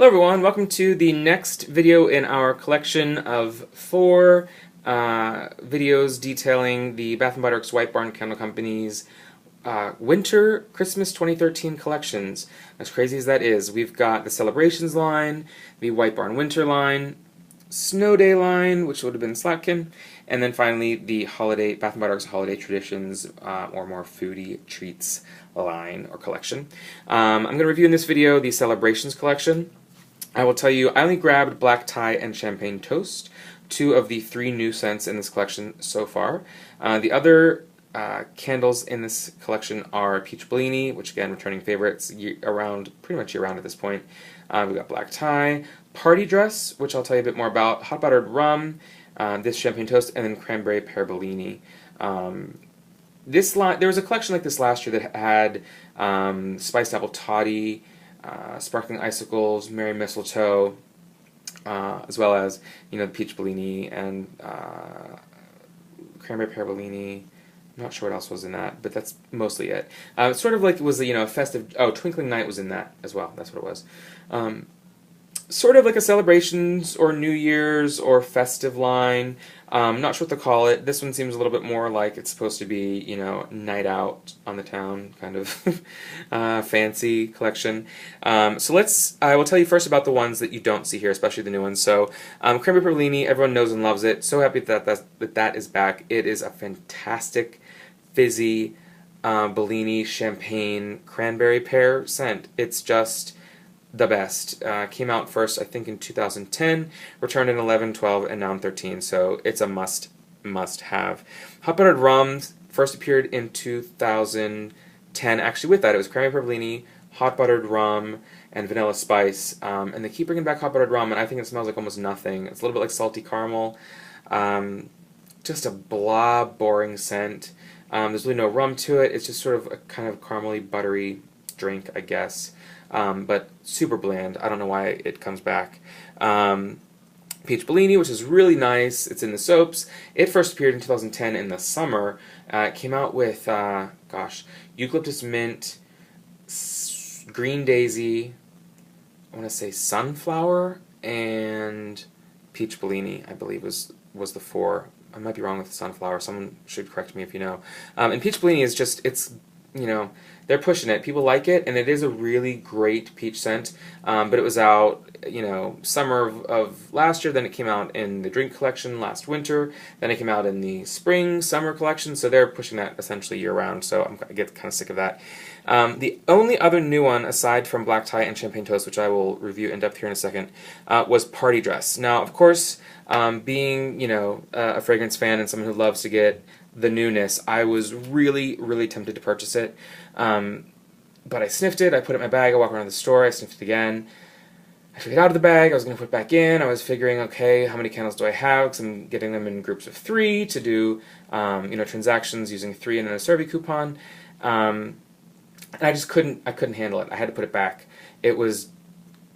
Hello everyone, welcome to the next video in our collection of 4 videos detailing the Bath & Body Works White Barn Candle Company's Winter Christmas 2013 collections. As crazy as that is, we've got the Celebrations line, the White Barn Winter line, Snow Day line, which would have been Slatkin, and then finally the holiday Bath & Body Works Holiday Traditions or more foodie treats line or collection. I'm going to review in this video the Celebrations collection. I will tell you, I only grabbed Black Tie and Champagne Toast, 2 of the 3 new scents in this collection so far. The other candles in this collection are Peach Bellini, which again, returning favorites pretty much year round at this point. We've got Black Tie, Party Dress, which I'll tell you a bit more about, Hot Buttered Rum, this Champagne Toast, and then Cranberry Pear Bellini. There was a collection like this last year that had Spiced Apple Toddy, Sparkling Icicles, Merry Mistletoe, as well as, the Peach Bellini and Cranberry Pear Bellini. I'm not sure what else was in that, but that's mostly it. Sort of like it was a festive. Oh, Twinkling Night was in that as well. That's what it was. Sort of like a celebrations or New Year's or festive line. Not sure what to call it. This one seems a little bit more like it's supposed to be, night out on the town kind of fancy collection. I will tell you first about the ones that you don't see here, especially the new ones. So, Cranberry Bellini, everyone knows and loves it. So happy that is back. It is a fantastic, fizzy Bellini champagne cranberry pear scent. It's just the best. Came out first, I think, in 2010, returned in 11, 12, and now in 13, so it's a must have. Hot Buttered Rum first appeared in 2010. Actually, with that, it was Cranberry Pear Bellini, Hot Buttered Rum, and Vanilla Spice, and they keep bringing back Hot Buttered Rum, and I think it smells like almost nothing. It's a little bit like salty caramel. Just a blah, boring scent. There's really no rum to it. It's just sort of a kind of caramely, buttery drink, I guess. But super bland. I don't know why it comes back. Peach Bellini, which is really nice. It's in the soaps. It first appeared in 2010 in the summer. It came out with, Eucalyptus Mint, Green Daisy, I want to say Sunflower, and Peach Bellini, I believe was the 4. I might be wrong with the Sunflower. Someone should correct me if you know. And Peach Bellini is just, they're pushing it. People like it, and it is a really great peach scent. But it was out, summer of last year. Then it came out in the drink collection last winter. Then it came out in the spring, summer collection. So they're pushing that essentially year-round. So I get kind of sick of that. The only other new one, aside from Black Tie and Champagne Toast, which I will review in depth here in a second, was Party Dress. Now, of course, being, a fragrance fan and someone who loves to get the newness, I was really, really tempted to purchase it. But I sniffed it, I put it in my bag, I walked around the store, I sniffed it again. I took it out of the bag, I was going to put it back in, I was figuring, okay, how many candles do I have? Because I'm getting them in groups of 3 to do, transactions using 3 and then a survey coupon. And I just couldn't handle it. I had to put it back. It was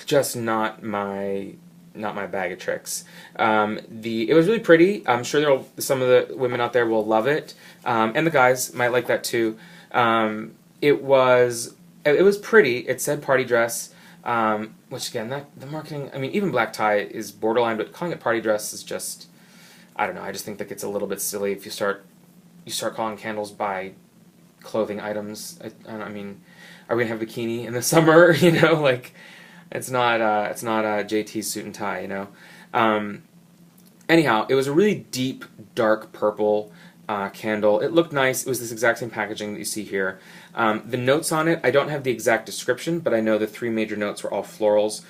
just not my bag of tricks. It was really pretty. I'm sure some of the women out there will love it, and the guys might like that too. It was pretty. It said Party Dress, which again, the marketing. I mean, even Black Tie is borderline, but calling it Party Dress is just, I don't know. I just think that it's a little bit silly if you start calling candles by clothing items. I mean, are we gonna have bikini in the summer? It's not JT's suit and tie, Anyhow, it was a really deep, dark purple candle. It looked nice. It was this exact same packaging that you see here. The notes on it, I don't have the exact description, but I know the 3 major notes were all florals.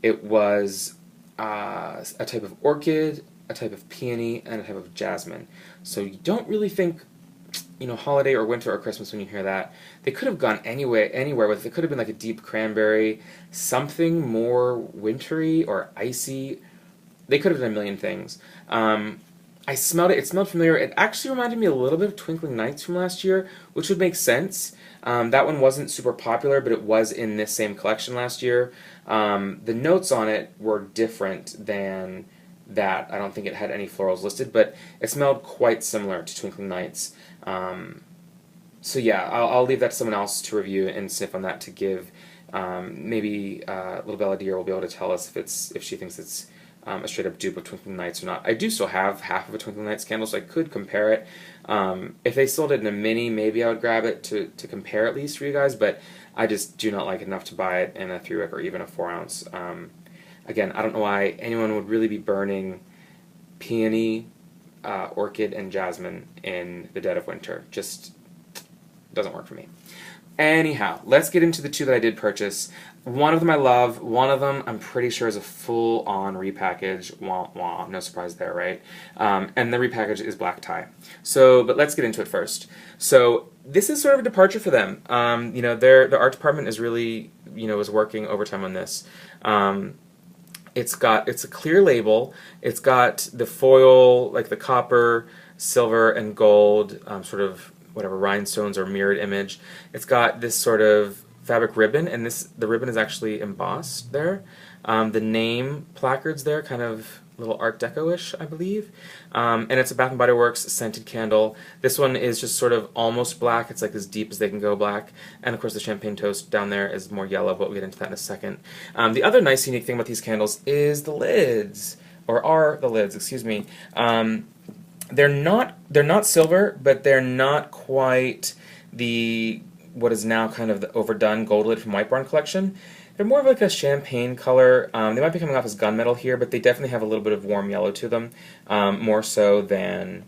It was a type of orchid, a type of peony, and a type of jasmine. So you don't really think, holiday or winter or Christmas when you hear that. They could have gone anywhere with it. It could have been like a deep cranberry, something more wintry or icy. They could have done a million things. I smelled it. It smelled familiar. It actually reminded me a little bit of Twinkling Nights from last year, which would make sense. That one wasn't super popular, but it was in this same collection last year. The notes on it were different than that. I don't think it had any florals listed, but it smelled quite similar to Twinkling Nights. So yeah, I'll leave that to someone else to review and sniff on that to give Maybe Little Bella Deer will be able to tell us if she thinks it's a straight up dupe of Twinkling Lights or not. I do still have half of a Twinkling Lights candle, so I could compare it. If they sold it in a mini, maybe I would grab it to compare at least for you guys, but I just do not like it enough to buy it in a 3-wick or even a 4-ounce. Again, I don't know why anyone would really be burning peony, orchid, and jasmine in the dead of winter. Just doesn't work for me. Anyhow, let's get into the two that I did purchase. One of them I love. One of them I'm pretty sure is a full-on repackage. Wah wah. No surprise there, right? And the repackage is black tie. But let's get into it first. So this is sort of a departure for them. Their art department is really, is working overtime on this. It's a clear label. It's got the foil, like the copper, silver, and gold, sort of whatever rhinestones or mirrored image. It's got this sort of fabric ribbon, and the ribbon is actually embossed there. The name placards there, kind of a little Art Deco-ish, I believe. And it's a Bath & Body Works scented candle. This one is just sort of almost black. It's like as deep as they can go black. And of course the champagne toast down there is more yellow, but we'll get into that in a second. The other nice unique thing about these candles is the lids, or are the lids, excuse me. They're not silver, but they're not quite what is now kind of the overdone gold lid from White Barn collection. They're more of like a champagne color. They might be coming off as gunmetal here, but they definitely have a little bit of warm yellow to them, more so than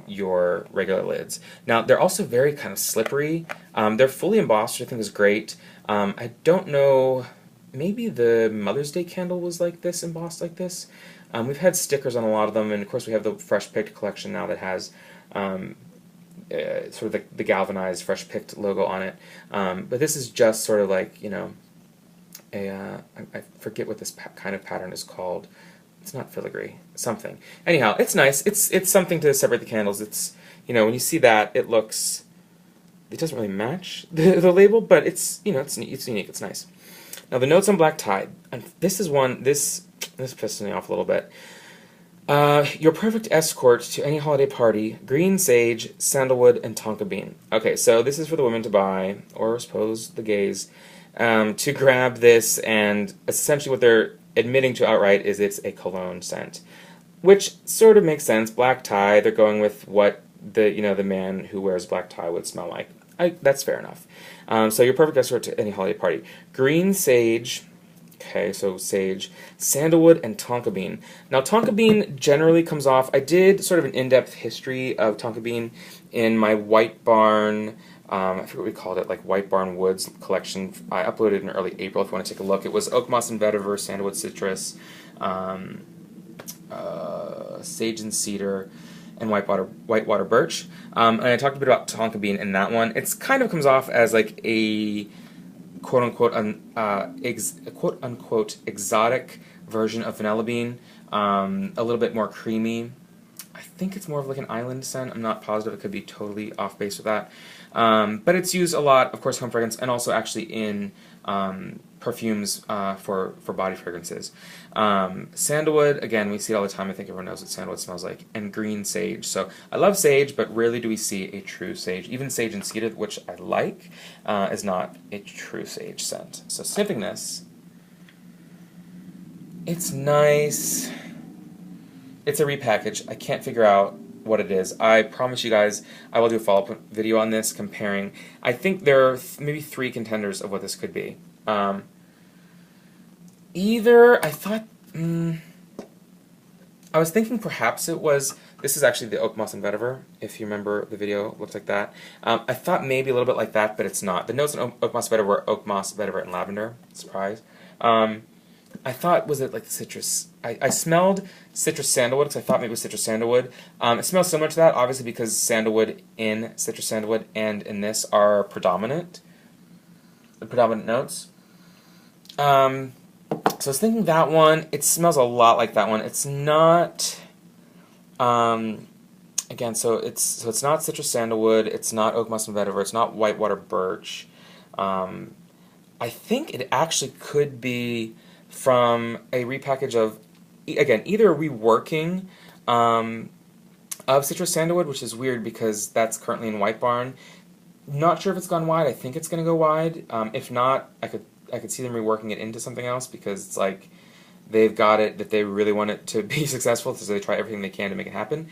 your regular lids. Now, they're also very kind of slippery. They're fully embossed, which I think is great. I don't know, maybe the Mother's Day candle was like this, embossed like this. We've had stickers on a lot of them, and of course we have the Fresh Picked collection now that has sort of the galvanized Fresh Picked logo on it. But this is just sort of like, I forget what this kind of pattern is called. It's not filigree, something. Anyhow, it's nice. It's something to separate the candles. It's, when you see that, it doesn't really match the label, but it's unique. It's nice. Now the notes on black tie, and this is one, this pisses me off a little bit. Your perfect escort to any holiday party, green sage, sandalwood, and tonka bean. Okay, so this is for the women to buy, or I suppose the gays, to grab this, and essentially what they're admitting to outright is it's a cologne scent, which sort of makes sense. Black tie, they're going with what the man who wears black tie would smell like. That's fair enough. So your perfect escort to any holiday party. Green sage, okay, so sage, sandalwood, and tonka bean. Now tonka bean generally comes off, I did sort of an in-depth history of tonka bean in my White Barn, I forget what we called it, like White Barn Woods collection. I uploaded in early April if you want to take a look. It was oak moss and vetiver, sandalwood citrus, sage and cedar, and whitewater birch. And I talked a bit about tonka bean in that one. It's kind of comes off as like a quote unquote exotic version of vanilla bean, a little bit more creamy. I think it's more of like an island scent. I'm not positive. It could be totally off base with that. But it's used a lot, of course, home fragrance, and also actually in perfumes for body fragrances. Sandalwood, again, we see it all the time. I think everyone knows what sandalwood smells like. And green sage. So I love sage, but rarely do we see a true sage. Even sage and cedar, which I like, is not a true sage scent. So sniffing this, it's nice. It's a repackage. I can't figure out what it is. I promise you guys I will do a follow-up video on this comparing. I think there are maybe 3 contenders of what this could be. Either, I thought, I was thinking perhaps it was, this is actually the oak moss and vetiver, if you remember the video, it looks like that. I thought maybe a little bit like that, but it's not. The notes in oak moss vetiver were oak moss, vetiver, and lavender. Surprise. I thought, was it like the citrus? I smelled citrus sandalwood, because I thought maybe it was citrus sandalwood. It smells similar to that, obviously, because sandalwood in citrus sandalwood and in this are predominant. The predominant notes. So I was thinking that one. It smells a lot like that one. It's not. Again, so it's not citrus sandalwood. It's not oak moss and vetiver. It's not whitewater birch. I think it actually could be from a repackage of, again, either a reworking of citrus sandalwood, which is weird because that's currently in White Barn. Not sure if it's gone wide. I think it's going to go wide. If not, I could I could see them reworking it into something else because it's like they've got it that they really want it to be successful, so they try everything they can to make it happen.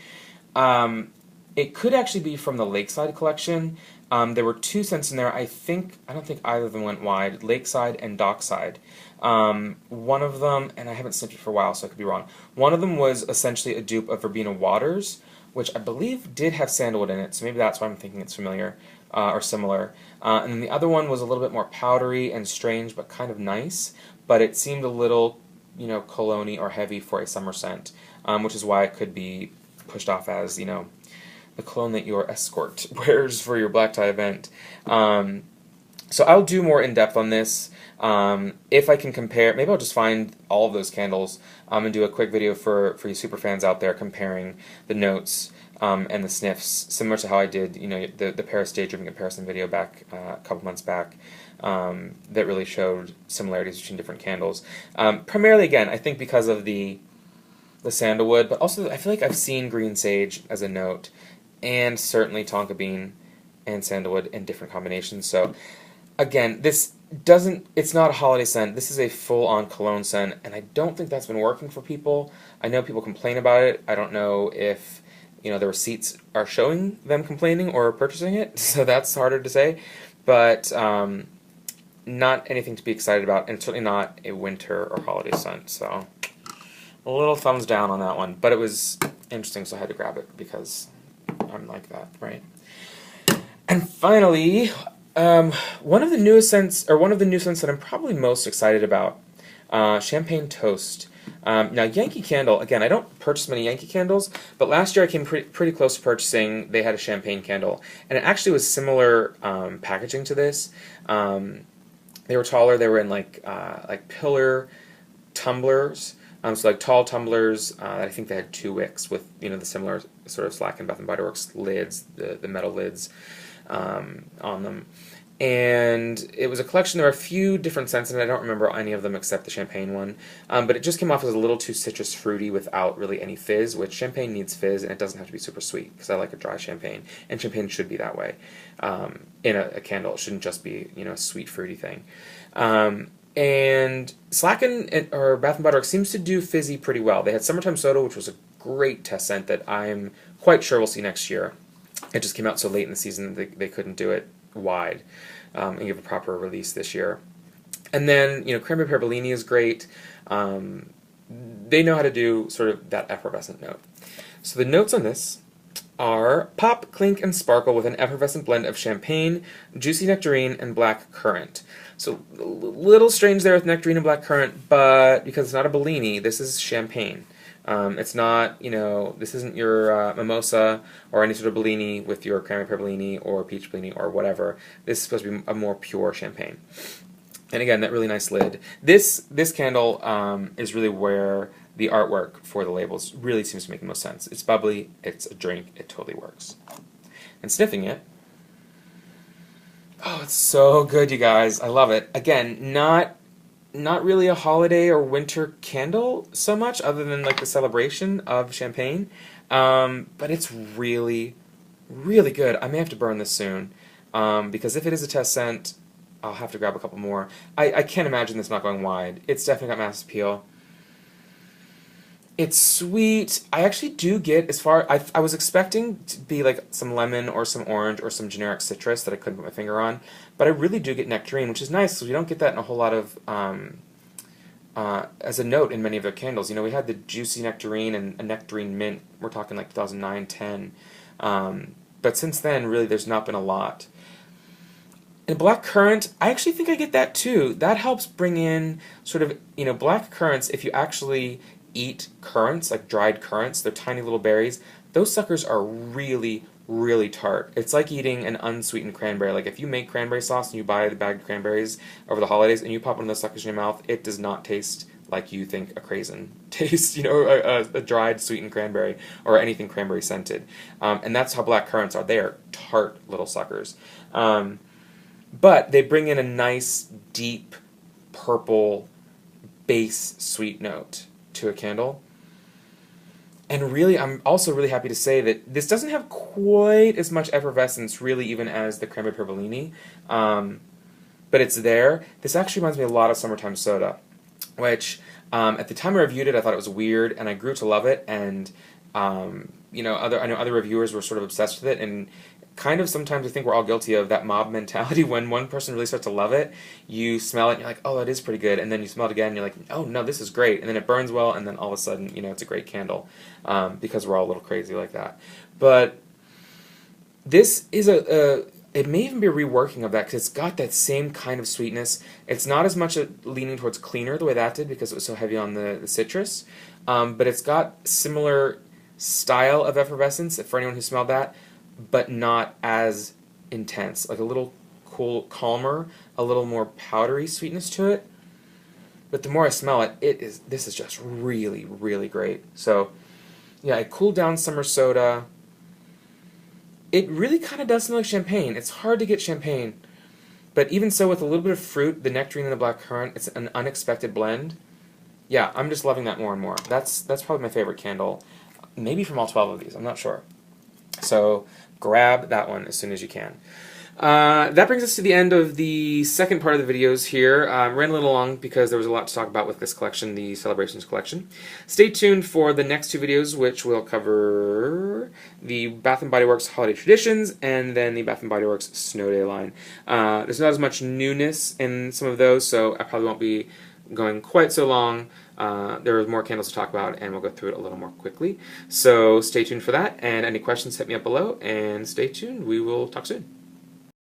It could actually be from the Lakeside collection. There were 2 scents in there. I don't think either of them went wide. Lakeside and Dockside. One of them, and I haven't sniffed it for a while, so I could be wrong. One of them was essentially a dupe of Verbena Waters, which I believe did have sandalwood in it, so maybe that's why I'm thinking it's familiar or similar. And then the other one was a little bit more powdery and strange, but kind of nice. But it seemed a little, cologne-y or heavy for a summer scent, which is why it could be pushed off as, the cologne that your escort wears for your black tie event. So I'll do more in depth on this. If I can compare, maybe I'll just find all of those candles and do a quick video for you super fans out there comparing the notes and the sniffs, similar to how I did, the Paris Daydreaming comparison video back a couple months back. That really showed similarities between different candles. Primarily, again, I think because of the sandalwood, but also I feel like I've seen green sage as a note, and certainly tonka bean and sandalwood in different combinations. So again, it's not a holiday scent. This is a full-on cologne scent, and I don't think that's been working for people. I know people complain about it. I don't know if the receipts are showing them complaining or purchasing it, so that's harder to say. But not anything to be excited about, and certainly not a winter or holiday scent. So a little thumbs down on that one. But it was interesting, so I had to grab it because I'm like that, right? And finally, one of the new scents that I'm probably most excited about, Champagne Toast. Now, Yankee Candle, again, I don't purchase many Yankee candles, but last year I came pretty close to purchasing. They had a champagne candle, and it actually was similar packaging to this. They were taller. They were in like pillar tumblers, so like tall tumblers. I think they had 2 wicks with the similar sort of Slack and Bath and Body Works lids, the metal lids on them. And it was a collection. There were a few different scents, and I don't remember any of them except the champagne one. But it just came off as a little too citrus fruity without really any fizz, which champagne needs fizz, and it doesn't have to be super sweet, because I like a dry champagne, and champagne should be that way. In a candle, it shouldn't just be a sweet fruity thing. And Slacken or Bath and Body Works seems to do fizzy pretty well. They had Summertime Soda, which was a great test scent that I'm quite sure we'll see next year. It just came out so late in the season that they couldn't do it wide and give a proper release this year. And then Cranberry Pear Bellini is great. They know how to do sort of that effervescent note. So the notes on this are pop, clink, and sparkle with an effervescent blend of champagne, juicy nectarine, and black currant. So a little strange there with nectarine and black currant, but because it's not a Bellini, this is champagne. It's not, this isn't your mimosa or any sort of Bellini with your cranberry pear Bellini or peach Bellini or whatever. This is supposed to be a more pure champagne. And again, that really nice lid. This candle is really where the artwork for the labels really seems to make the most sense. It's bubbly, it's a drink, it totally works. And sniffing it, oh, it's so good, you guys. I love it. Again, not really a holiday or winter candle so much, other than like the celebration of champagne. But it's really, really good. I may have to burn this soon, because if it is a test scent, I'll have to grab a couple more. I can't imagine this not going wide. It's definitely got mass appeal. It's sweet. I actually do get I was expecting to be like some lemon or some orange or some generic citrus that I couldn't put my finger on, but I really do get nectarine, which is nice because we don't get that in a whole lot of as a note in many of their candles. We had the juicy nectarine and a nectarine mint. We're talking like 2009, 10. But since then, really, there's not been a lot. And black currant, I actually think I get that too. That helps bring in sort of, black currants, if you actually eat currants, like dried currants, they're tiny little berries, those suckers are really, really tart. It's like eating an unsweetened cranberry. Like if you make cranberry sauce and you buy the bagged cranberries over the holidays and you pop one of those suckers in your mouth, it does not taste like you think a craisin tastes, a dried sweetened cranberry or anything cranberry scented. And that's how black currants are. They are tart little suckers. But they bring in a nice, deep, purple, base sweet note to a candle. And really, I'm also really happy to say that this doesn't have quite as much effervescence, really, even as the Cranberry Pear Bellini. but it's there. This actually reminds me a lot of Summertime Soda, which at the time I reviewed it, I thought it was weird, and I grew to love it. And you know, I know other reviewers were sort of obsessed with it, and kind of sometimes I think we're all guilty of that mob mentality. When one person really starts to love it, you smell it and you're like, oh, that is pretty good, and then you smell it again and you're like, oh no, this is great, and then it burns well, and then all of a sudden, you know, it's a great candle, because we're all a little crazy like that. But this is it may even be a reworking of that, because it's got that same kind of sweetness. It's not as much leaning towards cleaner the way that did, because it was so heavy on the citrus, but it's got similar style of effervescence for anyone who smelled that, but not as intense. Like a little calmer, a little more powdery sweetness to it. But the more I smell it, this is just really, really great. So yeah, a cooled down summer soda. It really kind of does smell like champagne. It's hard to get champagne, but even so, with a little bit of fruit, the nectarine and the blackcurrant, it's an unexpected blend. Yeah, I'm just loving that more and more. That's probably my favorite candle. Maybe from all 12 of these, I'm not sure. So grab that one as soon as you can. That brings us to the end of the second part of the videos here. Ran a little long because there was a lot to talk about with this collection, the Celebrations collection. Stay tuned for the next two videos, which will cover the Bath & Body Works Holiday Traditions and then the Bath & Body Works Snow Day line. There's not as much newness in some of those, so I probably won't be going quite so long. There are more candles to talk about, and we'll go through it a little more quickly. So stay tuned for that, and any questions, hit me up below, and stay tuned. We will talk soon.